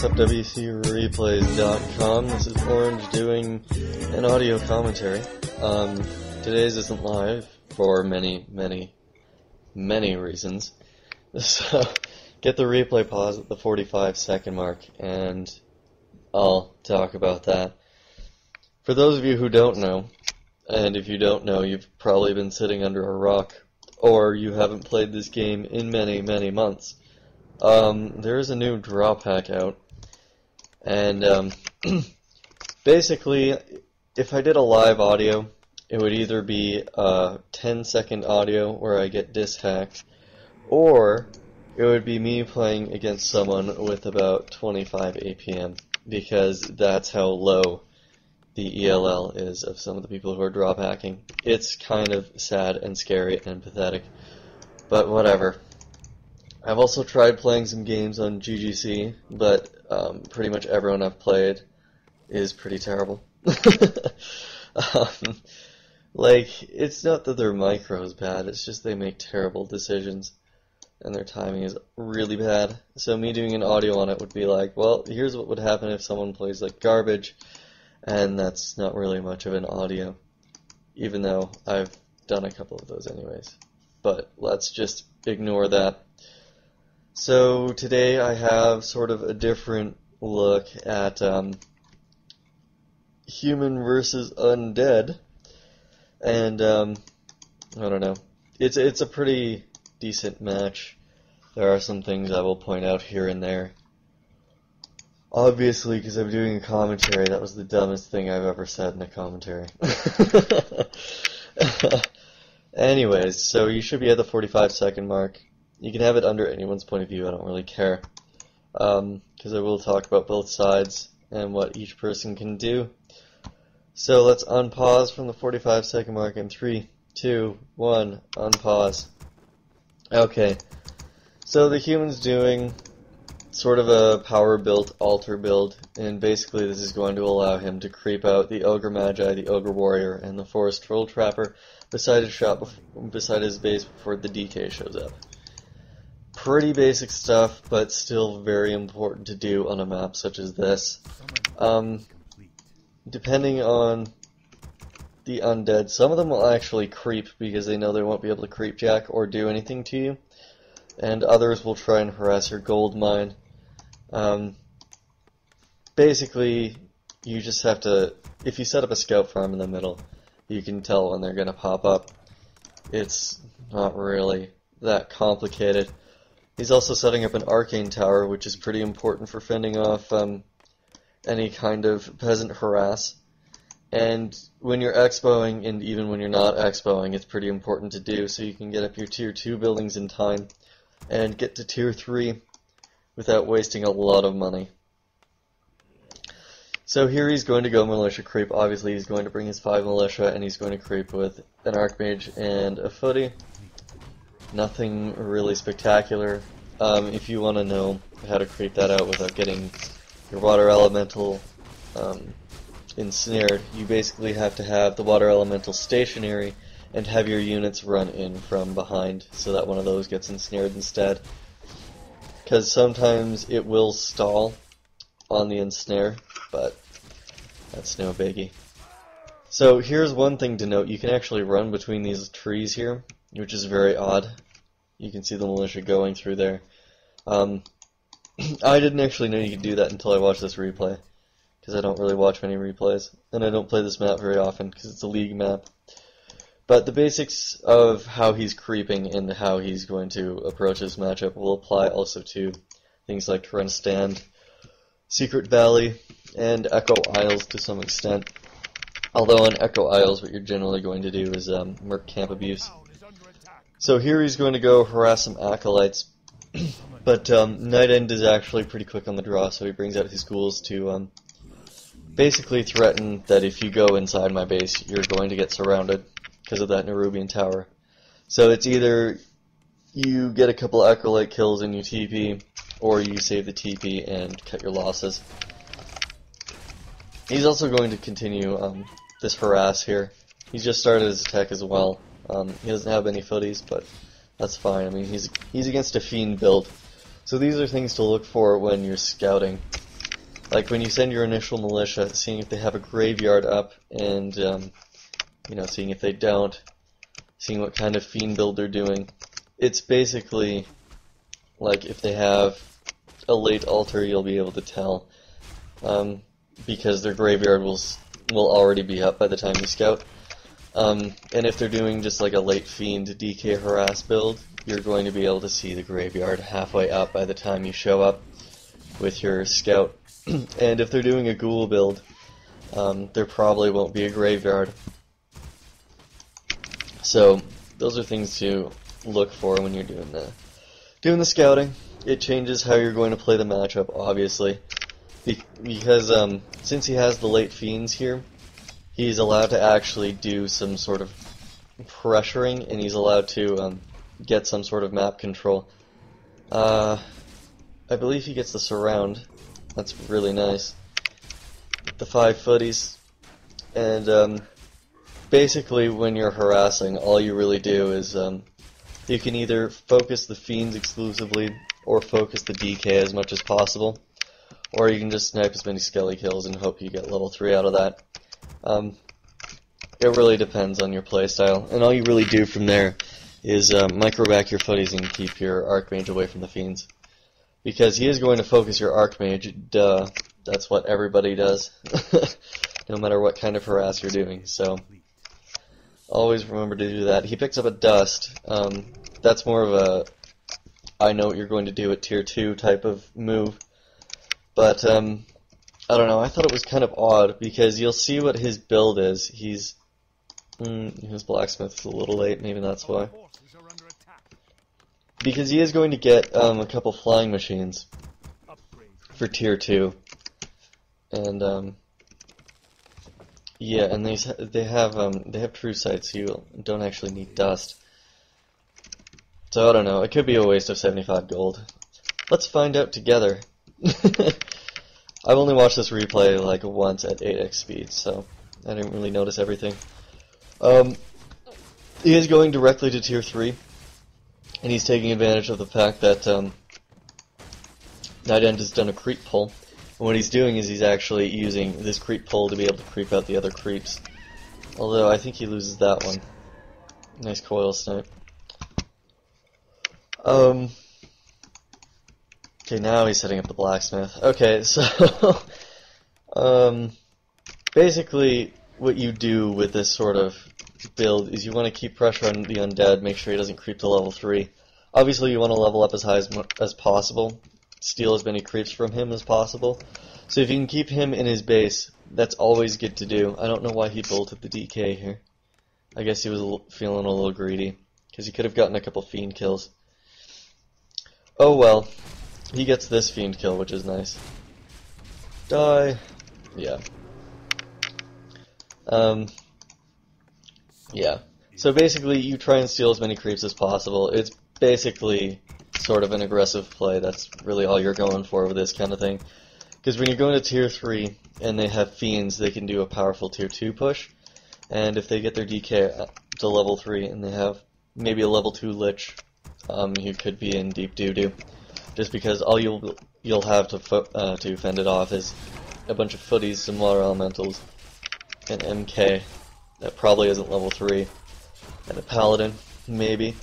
what's up, WCReplays.com. This is Orange doing an audio commentary. Today's isn't live for many reasons. So, get the replay pause at the 45-second mark, and I'll talk about that. For those of you who don't know, and if you don't know, you've probably been sitting under a rock, or you haven't played this game in many months. There is a new drop hack out, and basically, if I did a live audio, it would either be a 10-second audio where I get diss hacked, or it would be me playing against someone with about 25 APM, because that's how low the ELL is of some of the people who are drop hacking. It's kind of sad and scary and pathetic, but whatever. I've also tried playing some games on GGC, but pretty much everyone I've played is pretty terrible. It's not that their micro is bad, it's just they make terrible decisions, and their timing is really bad. So me doing an audio on it would be like, well, here's what would happen if someone plays like garbage, and that's not really much of an audio, even though I've done a couple of those anyways. But let's just ignore that. So today I have sort of a different look at human versus undead, and I don't know. It's a pretty decent match. There are some things I will point out here and there. Obviously, because I'm doing a commentary, that was the dumbest thing I've ever said in a commentary. Anyways, so you should be at the 45-second mark. You can have it under anyone's point of view, I don't really care. Because I will talk about both sides and what each person can do. So let's unpause from the 45-second mark in 3, 2, 1, unpause. Okay, so the human's doing sort of a power built altar build, and basically this is going to allow him to creep out the Ogre Magi, the Ogre Warrior, and the Forest Troll Trapper beside his base before the DK shows up. Pretty basic stuff, but still very important to do on a map such as this. Depending on the undead, some of them will actually creep because they know they won't be able to creep jack or do anything to you, and others will try and harass your gold mine. Basically, you just have to, if you set up a scout farm in the middle, you can tell when they're going to pop up. It's not really that complicated. He's also setting up an arcane tower, which is pretty important for fending off any kind of peasant harass. And when you're expoing, and even when you're not expoing, it's pretty important to do, so you can get up your tier 2 buildings in time and get to tier 3 without wasting a lot of money. So here he's going to go militia creep. Obviously he's going to bring his 5 militia, and he's going to creep with an archmage and a footy. Nothing really spectacular. If you want to know how to creep that out without getting your water elemental ensnared, you basically have to have the water elemental stationary and have your units run in from behind so that one of those gets ensnared instead. Because sometimes it will stall on the ensnare, but that's no biggie. So here's one thing to note, you can actually run between these trees here, which is very odd. You can see the militia going through there. I didn't actually know you could do that until I watched this replay, because I don't really watch many replays, and I don't play this map very often because it's a league map. But the basics of how he's creeping and how he's going to approach this matchup will apply also to things like Torrent Stand, Secret Valley, and Echo Isles to some extent. Although on Echo Isles what you're generally going to do is merc camp abuse. So here he's going to go harass some acolytes, but Night End is actually pretty quick on the draw, so he brings out his ghouls to basically threaten that if you go inside my base, you're going to get surrounded because of that Nerubian tower. So it's either you get a couple acolyte kills and you TP, or you save the TP and cut your losses. He's also going to continue this harass here. He's just started his attack as well. He doesn't have any footies, but that's fine. I mean, he's against a fiend build. So these are things to look for when you're scouting. Like when you send your initial militia, seeing if they have a graveyard up, and you know, seeing if they don't, seeing what kind of fiend build they're doing. It's basically like if they have a late altar, you'll be able to tell, because their graveyard will already be up by the time you scout. And if they're doing just like a late fiend DK harass build, you're going to be able to see the graveyard halfway up by the time you show up with your scout. And if they're doing a ghoul build, there probably won't be a graveyard. So those are things to look for when you're doing the scouting. It changes how you're going to play the matchup, obviously, because since he has the late fiends here, he's allowed to actually do some sort of pressuring, and he's allowed to get some sort of map control. I believe he gets the surround. That's really nice. The 5 footies, and basically when you're harassing, all you really do is you can either focus the fiends exclusively or focus the DK as much as possible, or you can just snipe as many skelly kills and hope you get level 3 out of that. It really depends on your playstyle, and all you really do from there is micro back your footies and keep your Archmage away from the fiends. Because he is going to focus your Archmage, duh. That's what everybody does, no matter what kind of harass you're doing, so always remember to do that. He picks up a dust. That's more of a I know what you're going to do at tier 2 type of move, but I don't know, I thought it was kind of odd, because you'll see what his build is. His blacksmith's a little late, maybe that's why. Because he is going to get a couple flying machines for tier 2, and yeah, and they have true sight, so you don't actually need dust. So I don't know, it could be a waste of 75 gold. Let's find out together. I've only watched this replay like once at 8x speed, so I didn't really notice everything. He is going directly to tier 3. And he's taking advantage of the fact that Undead has done a creep pull. And what he's doing is he's actually using this creep pull to be able to creep out the other creeps. Although I think he loses that one. Nice coil snipe. Okay, now he's setting up the blacksmith. Okay, so basically what you do with this sort of build is you want to keep pressure on the Undead, make sure he doesn't creep to level 3. Obviously you want to level up as high as possible, steal as many creeps from him as possible. So if you can keep him in his base, that's always good to do. I don't know why he bolted the DK here. I guess he was feeling a little greedy, because he could have gotten a couple fiend kills. Oh well, he gets this fiend kill, which is nice. Die. Yeah. Yeah. So basically, you try and steal as many creeps as possible. It's basically sort of an aggressive play. That's really all you're going for with this kind of thing. Because when you're going to tier 3 and they have fiends, they can do a powerful tier 2 push. And if they get their DK to level 3 and they have maybe a level 2 lich, you could be in deep doo-doo. Just because all you'll have to fend it off is a bunch of footies, some water elementals, an MK that probably isn't level 3, and a paladin, maybe.